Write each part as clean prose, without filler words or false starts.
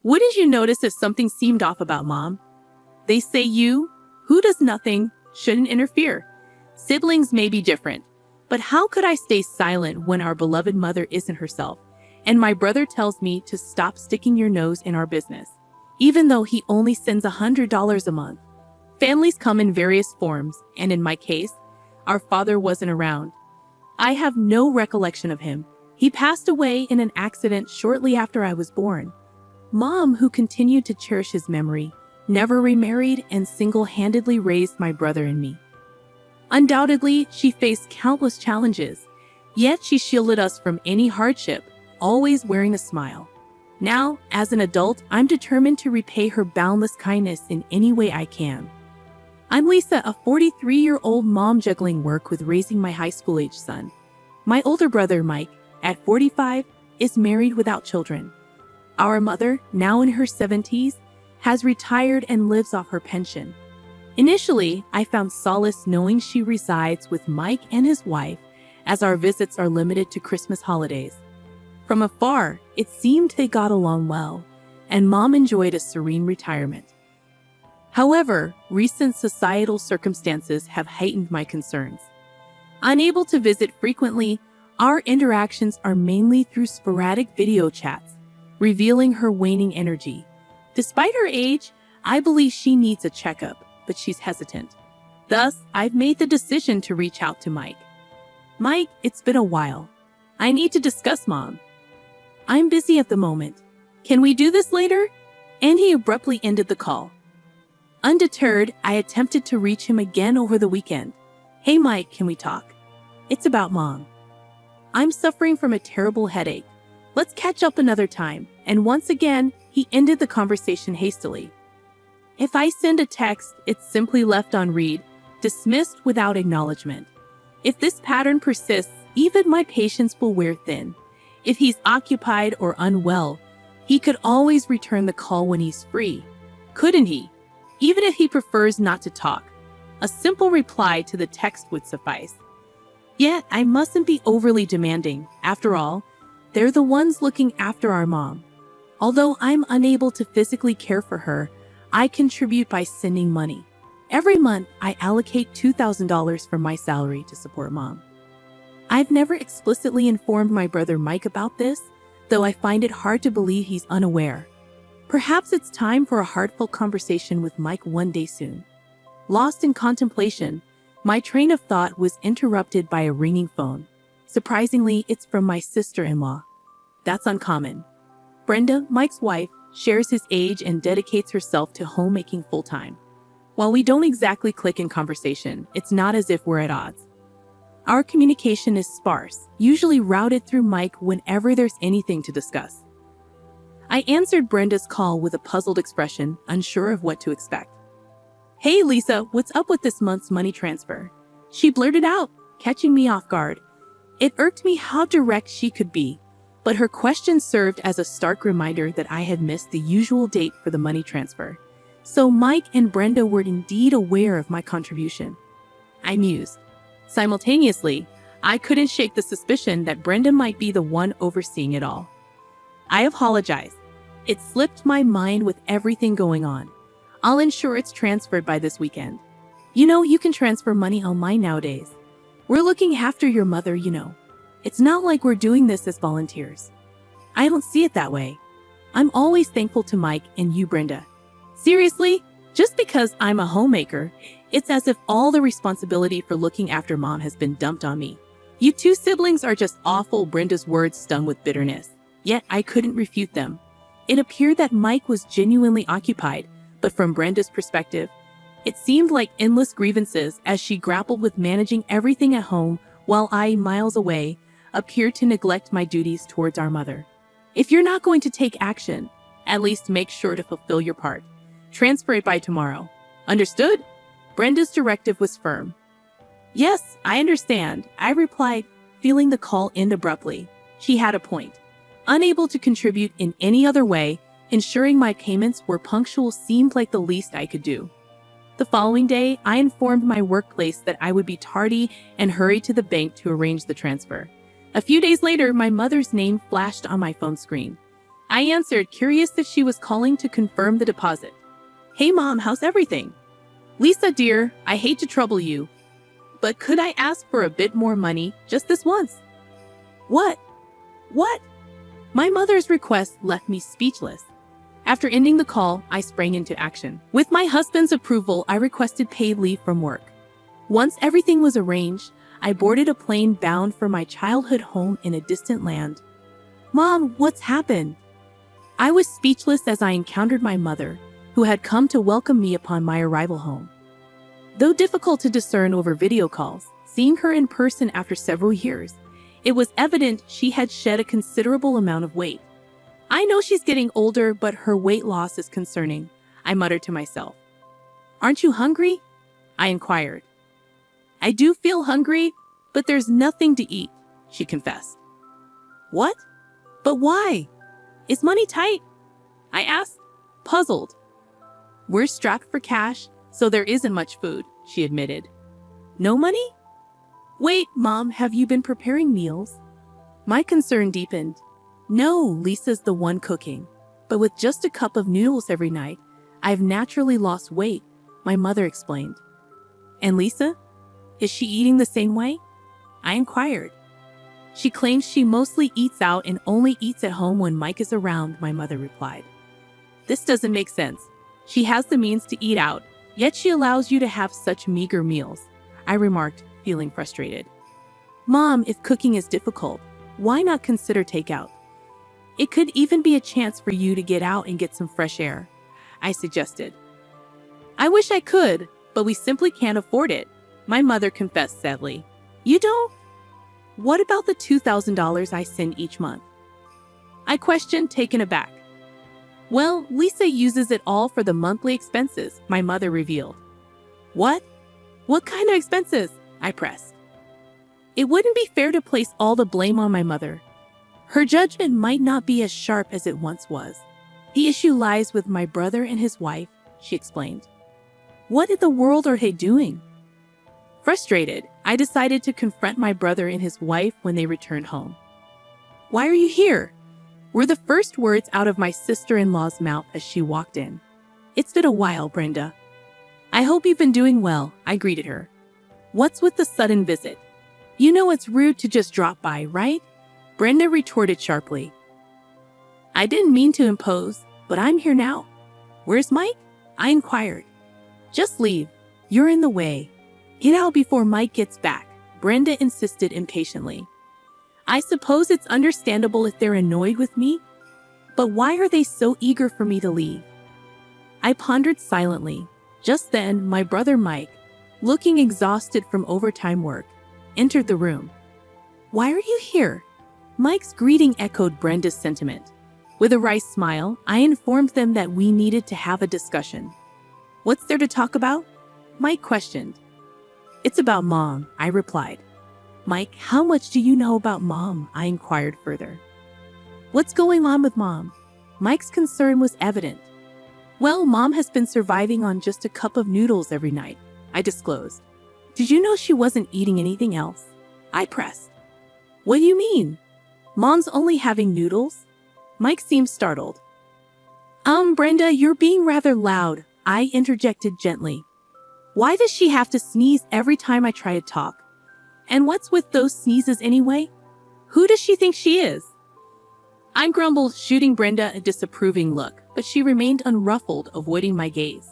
What did you notice if something seemed off about Mom? They say you, who does nothing, shouldn't interfere. Siblings may be different, but how could I stay silent when our beloved mother isn't herself, and my brother tells me to stop sticking your nose in our business, even though he only sends $100 a month? Families come in various forms, and in my case, our father wasn't around. I have no recollection of him. He passed away in an accident shortly after I was born. Mom, who continued to cherish his memory, never remarried and single-handedly raised my brother and me. Undoubtedly, she faced countless challenges, yet she shielded us from any hardship, always wearing a smile. Now, as an adult, I'm determined to repay her boundless kindness in any way I can. I'm Lisa, a 43-year-old mom juggling work with raising my high school-age son. My older brother, Mike, at 45, is married without children. Our mother, now in her 70s, has retired and lives off her pension. Initially, I found solace knowing she resides with Mike and his wife, as our visits are limited to Christmas holidays. From afar, it seemed they got along well, and Mom enjoyed a serene retirement. However, recent societal circumstances have heightened my concerns. Unable to visit frequently, our interactions are mainly through sporadic video chats, revealing her waning energy. Despite her age, I believe she needs a checkup, but she's hesitant. Thus, I've made the decision to reach out to Mike. Mike, it's been a while. I need to discuss Mom. I'm busy at the moment. Can we do this later? And he abruptly ended the call. Undeterred, I attempted to reach him again over the weekend. Hey Mike, can we talk? It's about Mom. I'm suffering from a terrible headache. Let's catch up another time. And once again, he ended the conversation hastily. If I send a text, it's simply left on read, dismissed without acknowledgement. If this pattern persists, even my patience will wear thin. If he's occupied or unwell, he could always return the call when he's free, couldn't he? Even if he prefers not to talk, a simple reply to the text would suffice. Yet, I mustn't be overly demanding. After all, they're the ones looking after our Mom. Although I'm unable to physically care for her, I contribute by sending money. Every month, I allocate $2,000 from my salary to support Mom. I've never explicitly informed my brother Mike about this, though I find it hard to believe he's unaware. Perhaps it's time for a heartfelt conversation with Mike one day soon. Lost in contemplation, my train of thought was interrupted by a ringing phone. Surprisingly, it's from my sister-in-law. That's uncommon. Brenda, Mike's wife, shares his age and dedicates herself to homemaking full-time. While we don't exactly click in conversation, it's not as if we're at odds. Our communication is sparse, usually routed through Mike whenever there's anything to discuss. I answered Brenda's call with a puzzled expression, unsure of what to expect. Hey Lisa, what's up with this month's money transfer? She blurted out, catching me off guard. It irked me how direct she could be, but her question served as a stark reminder that I had missed the usual date for the money transfer. So Mike and Brenda were indeed aware of my contribution. I mused. Simultaneously, I couldn't shake the suspicion that Brenda might be the one overseeing it all. I apologize. It slipped my mind with everything going on. I'll ensure it's transferred by this weekend. You know, you can transfer money online nowadays. We're looking after your mother, you know. It's not like we're doing this as volunteers. I don't see it that way. I'm always thankful to Mike and you, Brenda. Seriously, just because I'm a homemaker, it's as if all the responsibility for looking after Mom has been dumped on me. You two siblings are just awful. Brenda's words stung with bitterness. Yet I couldn't refute them. It appeared that Mike was genuinely occupied, but from Brenda's perspective, it seemed like endless grievances as she grappled with managing everything at home while I, miles away, appeared to neglect my duties towards our mother. If you're not going to take action, at least make sure to fulfill your part. Transfer it by tomorrow. Understood? Brenda's directive was firm. Yes, I understand, I replied, feeling the call end abruptly. She had a point. Unable to contribute in any other way, ensuring my payments were punctual seemed like the least I could do. The following day, I informed my workplace that I would be tardy and hurried to the bank to arrange the transfer. A few days later, my mother's name flashed on my phone screen. I answered, curious that she was calling to confirm the deposit. Hey Mom, how's everything? Lisa dear, I hate to trouble you, but could I ask for a bit more money just this once? What? What? My mother's request left me speechless. After ending the call, I sprang into action. With my husband's approval, I requested paid leave from work. Once everything was arranged, I boarded a plane bound for my childhood home in a distant land. Mom, what's happened? I was speechless as I encountered my mother, who had come to welcome me upon my arrival home. Though difficult to discern over video calls, seeing her in person after several years, it was evident she had shed a considerable amount of weight. I know she's getting older, but her weight loss is concerning, I muttered to myself. Aren't you hungry? I inquired. I do feel hungry, but there's nothing to eat, she confessed. What? But why? Is money tight? I asked, puzzled. We're strapped for cash, so there isn't much food, she admitted. No money? Wait, Mom, have you been preparing meals? My concern deepened. No, Lisa's the one cooking. But with just a cup of noodles every night, I've naturally lost weight, my mother explained. And Lisa? Is she eating the same way? I inquired. She claims she mostly eats out and only eats at home when Mike is around, my mother replied. This doesn't make sense. She has the means to eat out, yet she allows you to have such meager meals, I remarked, feeling frustrated. Mom, if cooking is difficult, why not consider takeout? It could even be a chance for you to get out and get some fresh air, I suggested. I wish I could, but we simply can't afford it, my mother confessed sadly. You don't? What about the $2,000 I send each month? I questioned, taken aback. Well, Lisa uses it all for the monthly expenses, my mother revealed. What? What kind of expenses? I pressed. It wouldn't be fair to place all the blame on my mother. Her judgment might not be as sharp as it once was. The issue lies with my brother and his wife, she explained. What in the world are they doing? Frustrated, I decided to confront my brother and his wife when they returned home. Why are you here? Were the first words out of my sister-in-law's mouth as she walked in. It's been a while, Brenda. I hope you've been doing well, I greeted her. What's with the sudden visit? You know it's rude to just drop by, right? Brenda retorted sharply. I didn't mean to impose, but I'm here now. Where's Mike? I inquired. Just leave. You're in the way. Get out before Mike gets back, Brenda insisted impatiently. I suppose it's understandable if they're annoyed with me, but why are they so eager for me to leave? I pondered silently. Just then, my brother Mike, looking exhausted from overtime work, entered the room. Why are you here? Mike's greeting echoed Brenda's sentiment. With a wry smile, I informed them that we needed to have a discussion. What's there to talk about? Mike questioned. It's about Mom, I replied. Mike, how much do you know about Mom? I inquired further. What's going on with Mom? Mike's concern was evident. Well, Mom has been surviving on just a cup of noodles every night, I disclosed. Did you know she wasn't eating anything else? I pressed. What do you mean? Mom's only having noodles? Mike seemed startled. Brenda, you're being rather loud, I interjected gently. Why does she have to sneeze every time I try to talk? And what's with those sneezes anyway? Who does she think she is? I grumbled, shooting Brenda a disapproving look, but she remained unruffled, avoiding my gaze.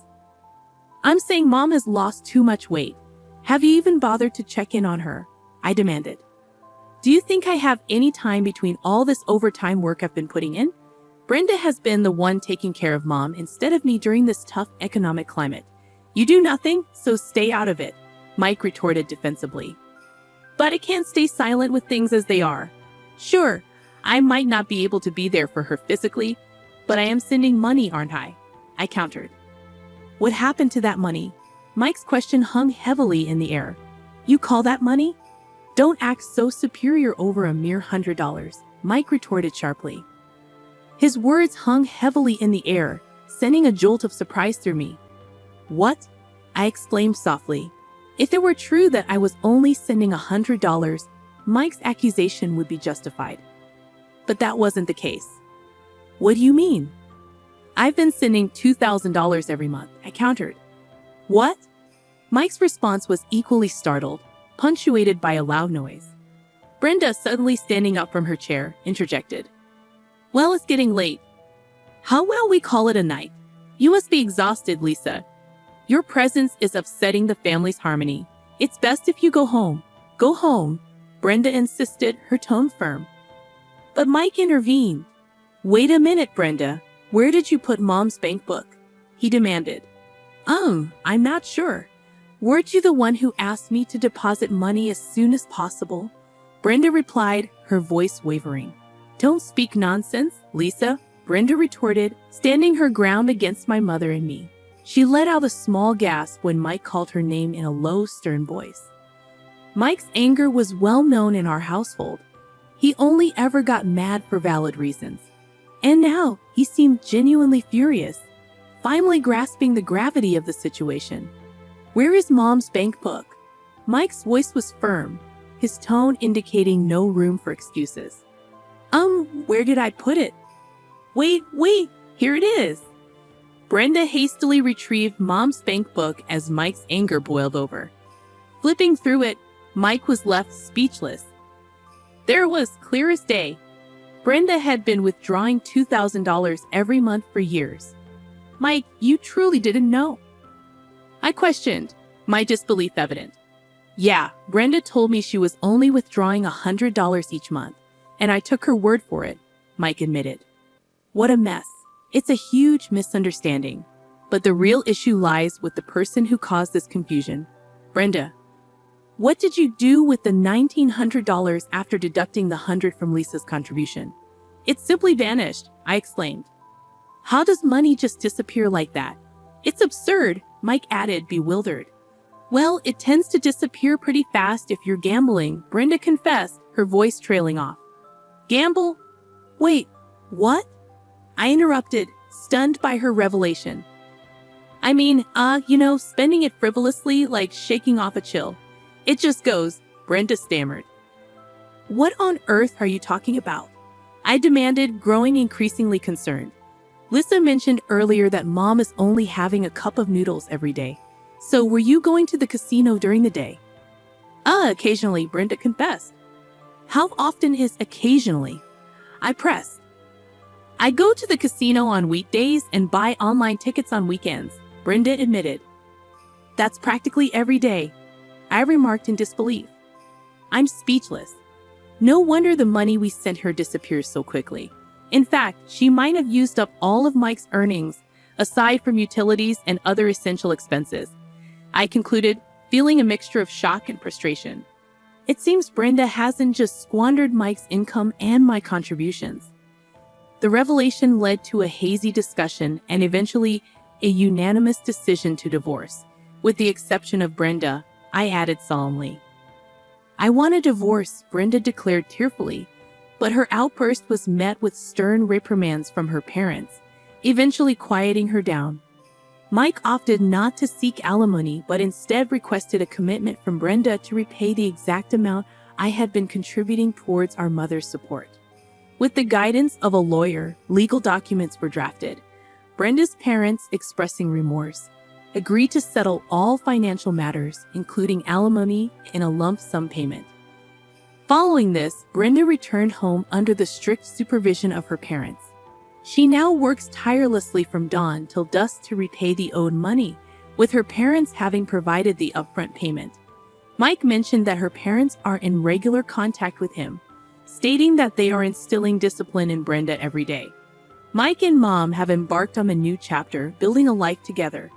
I'm saying Mom has lost too much weight. Have you even bothered to check in on her? I demanded. Do you think I have any time between all this overtime work I've been putting in? Brenda has been the one taking care of Mom instead of me during this tough economic climate. You do nothing, so stay out of it, Mike retorted defensively. But I can't stay silent with things as they are. Sure, I might not be able to be there for her physically, but I am sending money, aren't I? I countered. What happened to that money? Mike's question hung heavily in the air. You call that money? Don't act so superior over a mere $100, Mike retorted sharply. His words hung heavily in the air, sending a jolt of surprise through me. What? I exclaimed softly. If it were true that I was only sending $100, Mike's accusation would be justified. But that wasn't the case. What do you mean? I've been sending $2,000 every month, I countered. What? Mike's response was equally startled, punctuated by a loud noise. Brenda, suddenly standing up from her chair, interjected. Well, it's getting late. How will we call it a night? You must be exhausted, Lisa. Your presence is upsetting the family's harmony. It's best if you go home. Go home, Brenda insisted, her tone firm. But Mike intervened. Wait a minute, Brenda. Where did you put Mom's bank book? He demanded. I'm not sure. Weren't you the one who asked me to deposit money as soon as possible? Brenda replied, her voice wavering. Don't speak nonsense, Lisa, Brenda retorted, standing her ground against my mother and me. She let out a small gasp when Mike called her name in a low, stern voice. Mike's anger was well known in our household. He only ever got mad for valid reasons. And now, he seemed genuinely furious, finally grasping the gravity of the situation. Where is Mom's bank book? Mike's voice was firm, his tone indicating no room for excuses. Where did I put it? Wait, here it is. Brenda hastily retrieved Mom's bank book as Mike's anger boiled over. Flipping through it, Mike was left speechless. There it was, clear as day. Brenda had been withdrawing $2,000 every month for years. Mike, you truly didn't know? I questioned, my disbelief evident. Yeah, Brenda told me she was only withdrawing $100 each month, and I took her word for it, Mike admitted. What a mess. It's a huge misunderstanding. But the real issue lies with the person who caused this confusion. Brenda, what did you do with the $1,900 after deducting the $100 from Lisa's contribution? It simply vanished, I exclaimed. How does money just disappear like that? It's absurd, Mike added, bewildered. Well, it tends to disappear pretty fast if you're gambling, Brenda confessed, her voice trailing off. Gamble? Wait, what? I interrupted, stunned by her revelation. I mean, spending it frivolously like shaking off a chill. It just goes, Brenda stammered. What on earth are you talking about? I demanded, growing increasingly concerned. Lisa mentioned earlier that Mom is only having a cup of noodles every day. So were you going to the casino during the day? Occasionally, Brenda confessed. How often is occasionally? I pressed. I go to the casino on weekdays and buy online tickets on weekends, Brenda admitted. That's practically every day, I remarked in disbelief. I'm speechless. No wonder the money we sent her disappears so quickly. In fact, she might have used up all of Mike's earnings, aside from utilities and other essential expenses. I concluded, feeling a mixture of shock and frustration. It seems Brenda hasn't just squandered Mike's income and my contributions. The revelation led to a hazy discussion and eventually a unanimous decision to divorce. With the exception of Brenda, I added solemnly. I want a divorce, Brenda declared tearfully, but her outburst was met with stern reprimands from her parents, eventually quieting her down. Mike opted not to seek alimony, but instead requested a commitment from Brenda to repay the exact amount I had been contributing towards our mother's support. With the guidance of a lawyer, legal documents were drafted. Brenda's parents, expressing remorse, agreed to settle all financial matters, including alimony, in a lump sum payment. Following this, Brenda returned home under the strict supervision of her parents. She now works tirelessly from dawn till dusk to repay the owed money, with her parents having provided the upfront payment. Mike mentioned that her parents are in regular contact with him, stating that they are instilling discipline in Brenda every day. Mike and Mom have embarked on a new chapter, building a life together.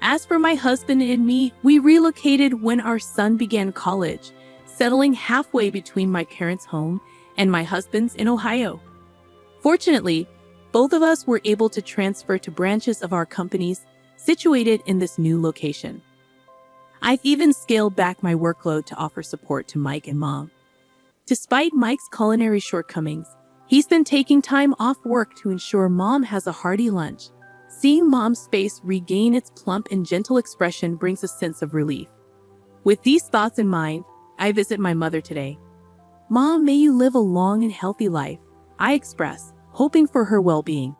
As for my husband and me, we relocated when our son began college, settling halfway between my parents' home and my husband's in Ohio. Fortunately, both of us were able to transfer to branches of our companies situated in this new location. I've even scaled back my workload to offer support to Mike and Mom. Despite Mike's culinary shortcomings, he's been taking time off work to ensure Mom has a hearty lunch. Seeing Mom's face regain its plump and gentle expression brings a sense of relief. With these thoughts in mind, I visit my mother today. Mom, may you live a long and healthy life, I express, hoping for her well-being.